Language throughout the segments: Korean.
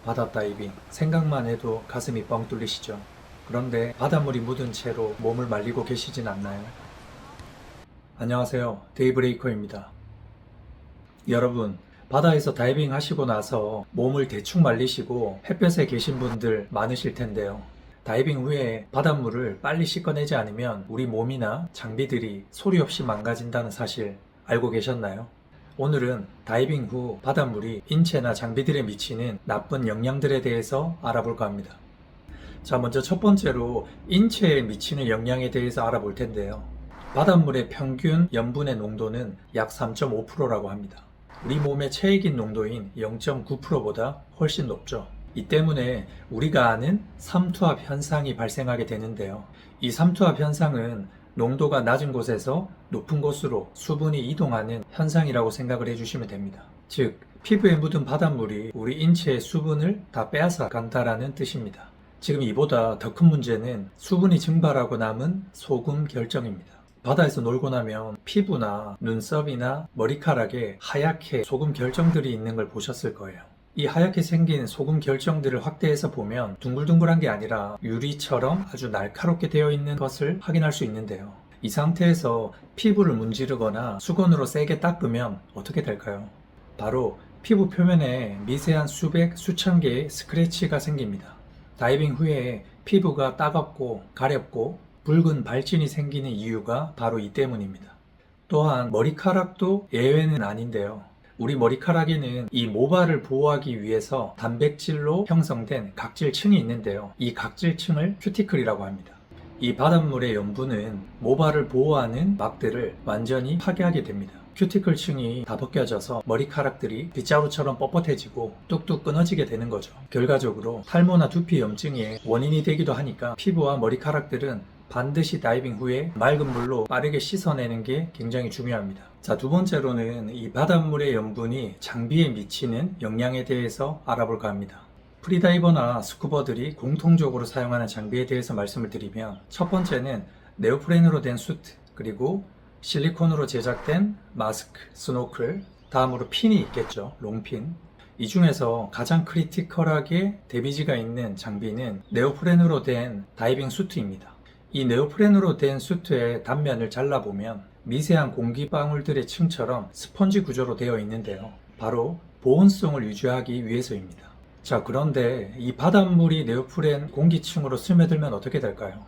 바다 다이빙, 생각만 해도 가슴이 뻥 뚫리시죠? 그런데 바닷물이 묻은 채로 몸을 말리고 계시진 않나요? 안녕하세요. 데이브레이커입니다. 여러분, 바다에서 다이빙 하시고 나서 몸을 대충 말리시고 햇볕에 계신 분들 많으실 텐데요. 다이빙 후에 바닷물을 빨리 씻어내지 않으면 우리 몸이나 장비들이 소리 없이 망가진다는 사실 알고 계셨나요? 오늘은 다이빙 후 바닷물이 인체나 장비들에 미치는 나쁜 영향들에 대해서 알아볼까 합니다. 자, 먼저 첫 번째로 인체에 미치는 영향에 대해서 알아볼 텐데요. 바닷물의 평균 염분의 농도는 약 3.5%라고 합니다. 우리 몸의 체액인 농도인 0.9%보다 훨씬 높죠. 이 때문에 우리가 아는 삼투압 현상이 발생하게 되는데요. 이 삼투압 현상은 농도가 낮은 곳에서 높은 곳으로 수분이 이동하는 현상이라고 생각을 해주시면 됩니다. 즉, 피부에 묻은 바닷물이 우리 인체의 수분을 다 빼앗아 간다라는 뜻입니다. 지금 이보다 더 큰 문제는 수분이 증발하고 남은 소금 결정입니다. 바다에서 놀고 나면 피부나 눈썹이나 머리카락에 하얗게 소금 결정들이 있는 걸 보셨을 거예요. 이 하얗게 생긴 소금 결정들을 확대해서 보면 둥글둥글한 게 아니라 유리처럼 아주 날카롭게 되어 있는 것을 확인할 수 있는데요. 이 상태에서 피부를 문지르거나 수건으로 세게 닦으면 어떻게 될까요? 바로 피부 표면에 미세한 수백, 수천 개의 스크래치가 생깁니다. 다이빙 후에 피부가 따갑고 가렵고 붉은 발진이 생기는 이유가 바로 이 때문입니다. 또한 머리카락도 예외는 아닌데요. 우리 머리카락에는 이 모발을 보호하기 위해서 단백질로 형성된 각질층이 있는데요. 이 각질층을 큐티클이라고 합니다. 이 바닷물의 염분은 모발을 보호하는 막들을 완전히 파괴하게 됩니다. 큐티클층이 다 벗겨져서 머리카락들이 빗자루처럼 뻣뻣해지고 뚝뚝 끊어지게 되는 거죠. 결과적으로 탈모나 두피 염증의 원인이 되기도 하니까 피부와 머리카락들은 반드시 다이빙 후에 맑은 물로 빠르게 씻어내는 게 굉장히 중요합니다. 자, 두 번째로는 이 바닷물의 염분이 장비에 미치는 영향에 대해서 알아볼까 합니다. 프리다이버나 스쿠버들이 공통적으로 사용하는 장비에 대해서 말씀을 드리면, 첫 번째는 네오프렌으로 된 수트, 그리고 실리콘으로 제작된 마스크, 스노클, 다음으로 핀이 있겠죠. 롱핀. 이 중에서 가장 크리티컬하게 데미지가 있는 장비는 네오프렌으로 된 다이빙 수트입니다. 이 네오프렌으로 된 수트의 단면을 잘라보면 미세한 공기방울들의 층처럼 스펀지 구조로 되어 있는데요. 바로 보온성을 유지하기 위해서입니다. 자, 그런데 이 바닷물이 네오프렌 공기층으로 스며들면 어떻게 될까요?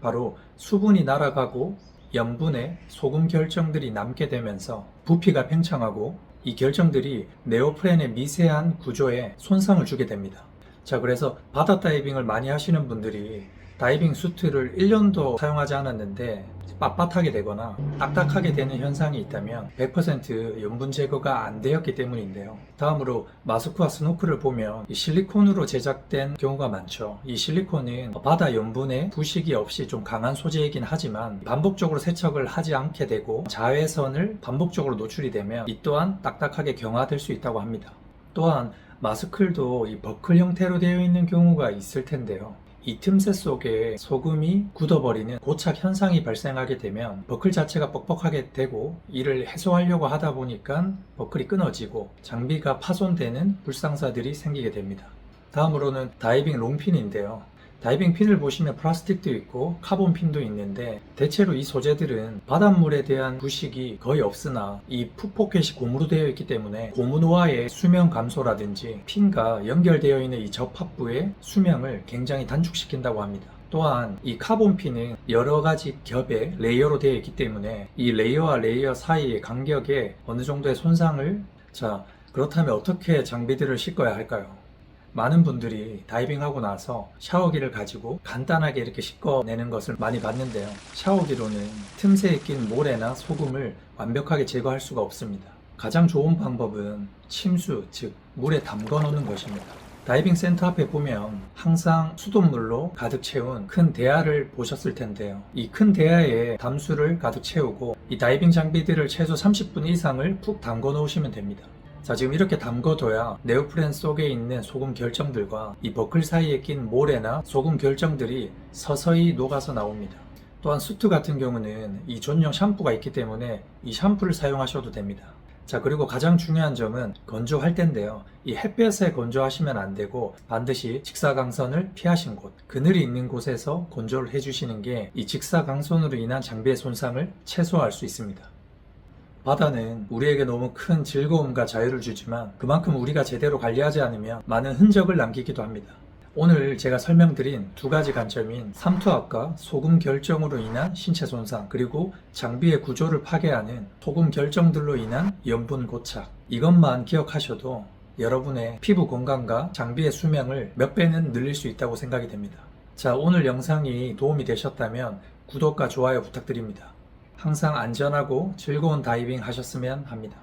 바로 수분이 날아가고 염분에 소금 결정들이 남게 되면서 부피가 팽창하고 이 결정들이 네오프렌의 미세한 구조에 손상을 주게 됩니다. 자, 그래서 바다 다이빙을 많이 하시는 분들이 다이빙 수트를 1년도 사용하지 않았는데 빳빳하게 되거나 딱딱하게 되는 현상이 있다면 100% 염분 제거가 안 되었기 때문인데요. 다음으로 마스크와 스노클을 보면 이 실리콘으로 제작된 경우가 많죠. 이 실리콘은 바다 염분에 부식이 없이 좀 강한 소재이긴 하지만 반복적으로 세척을 하지 않게 되고 자외선을 반복적으로 노출이 되면 이 또한 딱딱하게 경화될 수 있다고 합니다. 또한 마스클도 이 버클 형태로 되어 있는 경우가 있을 텐데요. 이 틈새 속에 소금이 굳어버리는 고착 현상이 발생하게 되면 버클 자체가 뻑뻑하게 되고 이를 해소하려고 하다 보니까 버클이 끊어지고 장비가 파손되는 불상사들이 생기게 됩니다. 다음으로는 다이빙 롱핀인데요. 다이빙 핀을 보시면 플라스틱도 있고 카본 핀도 있는데 대체로 이 소재들은 바닷물에 대한 부식이 거의 없으나 이 풋포켓이 고무로 되어 있기 때문에 고무와의 수명 감소라든지 핀과 연결되어 있는 이 접합부의 수명을 굉장히 단축시킨다고 합니다. 또한 이 카본 핀은 여러 가지 겹의 레이어로 되어 있기 때문에 이 레이어와 레이어 사이의 간격에 어느 정도의 손상을 그렇다면 어떻게 장비들을 싣어야 할까요? 많은 분들이 다이빙하고 나서 샤워기를 가지고 간단하게 이렇게 씻어내는 것을 많이 봤는데요. 샤워기로는 틈새에 낀 모래나 소금을 완벽하게 제거할 수가 없습니다. 가장 좋은 방법은 침수, 즉 물에 담궈 놓는 것입니다. 다이빙 센터 앞에 보면 항상 수돗물로 가득 채운 큰 대야를 보셨을 텐데요. 이 큰 대야에 담수를 가득 채우고 이 다이빙 장비들을 최소 30분 이상을 푹 담궈 놓으시면 됩니다. 자, 지금 이렇게 담궈둬야 네오프렌 속에 있는 소금 결정들과 이 버클 사이에 낀 모래나 소금 결정들이 서서히 녹아서 나옵니다. 또한 수트 같은 경우는 이 전용 샴푸가 있기 때문에 이 샴푸를 사용하셔도 됩니다. 자, 그리고 가장 중요한 점은 건조할 때인데요. 이 햇볕에 건조하시면 안 되고 반드시 직사광선을 피하신 곳, 그늘이 있는 곳에서 건조를 해주시는 게 이 직사광선으로 인한 장비의 손상을 최소화할 수 있습니다. 바다는 우리에게 너무 큰 즐거움과 자유를 주지만 그만큼 우리가 제대로 관리하지 않으면 많은 흔적을 남기기도 합니다. 오늘 제가 설명드린 두 가지 관점인 삼투압과 소금 결정으로 인한 신체 손상, 그리고 장비의 구조를 파괴하는 소금 결정들로 인한 염분 고착, 이것만 기억하셔도 여러분의 피부 건강과 장비의 수명을 몇 배는 늘릴 수 있다고 생각이 됩니다. 자, 오늘 영상이 도움이 되셨다면 구독과 좋아요 부탁드립니다. 항상 안전하고 즐거운 다이빙 하셨으면 합니다.